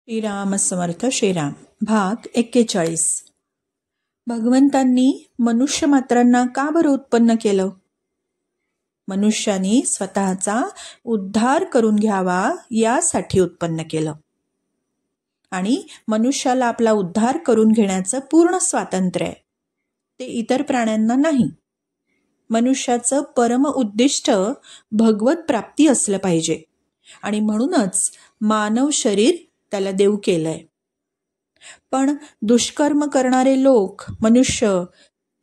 श्रीराम समर्थ श्रीराम. भाग 41. भगवंतांनी मनुष्य मात्रांना का बरं उत्पन्न केलं? मनुष्यानी स्वतःचा उद्धार करून घ्यावा यासाठी उत्पन्न केलं. आणि मनुष्याला आपला उद्धार करून घेण्याचं पूर्ण स्वातंत्र्य आहे, ते इतर प्राण्यांना नाही. मनुष्याचं परम उद्दिष्ट भगवत प्राप्ती असलं पाहिजे आणि म्हणूनच मानव शरीर त्याला देव केलंय. पण दुष्कर्म करणारे लोक, मनुष्य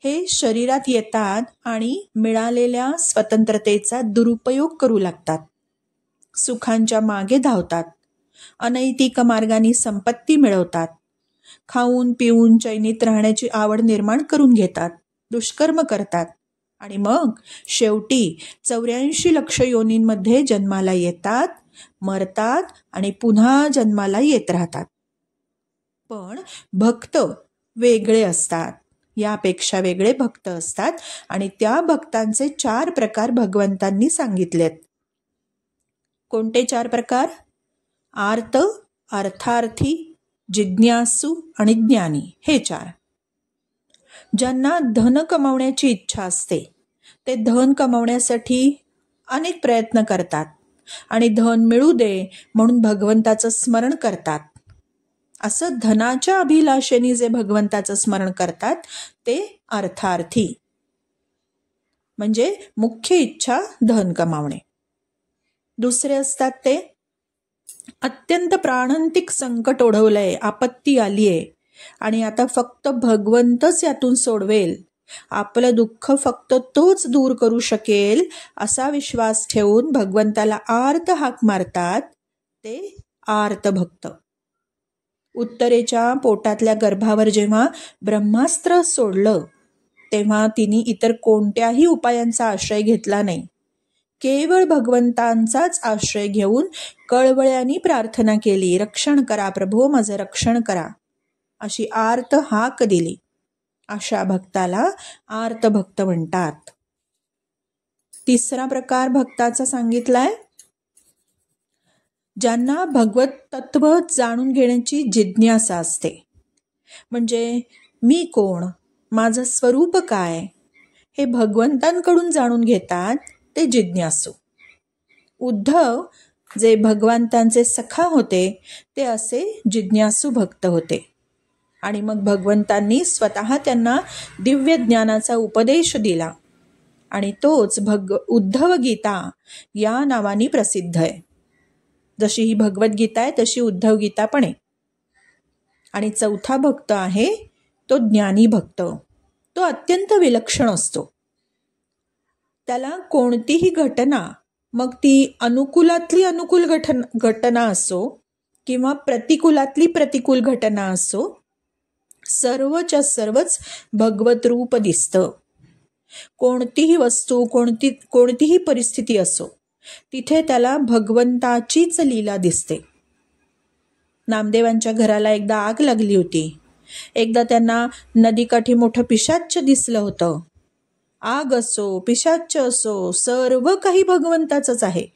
हे शरीरात येतात आणि मिळालेल्या स्वतंत्रतेचा दुरुपयोग करू लागतात. सुखांच्या मागे धावतात, अनैतिक मार्गाने संपत्ती मिळवतात, खाऊन पिऊन चैनीत राहण्याची आवड निर्माण करून घेतात, दुष्कर्म करतात आणि मग शेवटी 84 लक्ष योनींमध्ये जन्माला येतात, मरतात आणि पुन्हा जन्माला येत राहतात. पण भक्त वेगळे असतात, यापेक्षा वेगळे भक्त असतात आणि त्या भक्तांचे 4 प्रकार भगवंतांनी सांगितलेत. कोणते 4 प्रकार? आर्त, अर्थार्थी, जिज्ञासू आणि ज्ञानी, हे 4. ज्यांना धन कमावण्याची इच्छा असते ते धन कमावण्यासाठी अनेक प्रयत्न करतात आणि धन मिळू दे म्हणून भगवंताचं स्मरण करतात. असं धनाच्या अभिलाषेने जे भगवंताचं स्मरण करतात ते अर्थार्थी, म्हणजे मुख्य इच्छा धन कमावणे. दुसरे असतात ते अत्यंत प्राणांतिक संकट ओढवलंय, आपत्ती आलीये आणि आता फक्त भगवंतच यातून सोडवेल, आपलं दुःख फक्त तोच दूर करू शकेल असा विश्वास ठेवून भगवंताला आर्त हाक मारतात, ते आर्त भक्त. उत्तरेच्या पोटातल्या गर्भावर जेव्हा ब्रह्मास्त्र सोडलं तेव्हा तिने इतर कोणत्याही उपायांचा आश्रय घेतला नाही, केवळ भगवंतांचाच आश्रय घेऊन कळवळ्याने प्रार्थना केली, रक्षण करा प्रभो, माझं रक्षण करा, अशी आर्त हाक दिली. अशा भक्ताला आर्त भक्त म्हणतात. तिसरा प्रकार भक्ताचा सांगितलाय, ज्यांना भगवत तत्व जाणून घेण्याची जिज्ञासा असते. म्हणजे मी कोण, माझं स्वरूप काय, हे भगवंतांकडून जाणून घेतात, ते जिज्ञासू. उद्धव जे भगवंतांचे सखा होते ते असे जिज्ञासू भक्त होते. आणि मग भगवंतांनी स्वतः त्यांना दिव्य ज्ञानाचा उपदेश दिला आणि तोच उद्धव गीता या नावाने प्रसिद्ध आहे. जशी ही भगवद्गीता आहे तशी उद्धव गीता पण आहे. आणि चौथा भक्त आहे तो ज्ञानी भक्त. तो अत्यंत विलक्षण असतो. त्याला कोणतीही घटना, मग ती अनुकूलातली अनुकूल घटना असो किंवा प्रतिकूलातली प्रतिकूल घटना असो, सर्वच्या सर्वच भगवत रूप दिसतं. कोणतीही वस्तू, कोणतीही परिस्थिती असो, तिथे त्याला भगवंताचीच लीला दिसते. नामदेवांच्या घराला एकदा आग लागली होती. एकदा त्यांना नदीकाठी मोठं पिशाच्च दिसलं होतं. आग असो, पिशाच्च असो, सर्व काही भगवंताचंच आहे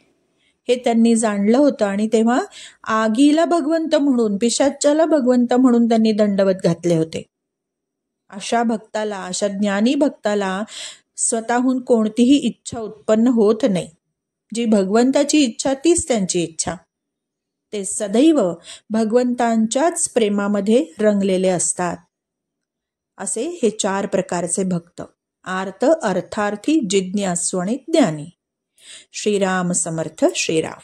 हे त्यांनी जाणलं होतं आणि तेव्हा आगीला भगवंत म्हणून, पिशाच्याला भगवंत म्हणून त्यांनी दंडवत घातले होते. अशा भक्ताला, अशा ज्ञानी भक्ताला स्वतःहून कोणतीही इच्छा उत्पन्न होत नाही. जी भगवंताची इच्छा तीच त्यांची इच्छा. ते सदैव भगवंतांच्याच प्रेमामध्ये रंगलेले असतात. असे हे 4 प्रकारचे भक्त: आर्त, अर्थार्थी, जिज्ञासू आणि ज्ञानी. श्रीराम समर्थ श्रीराम.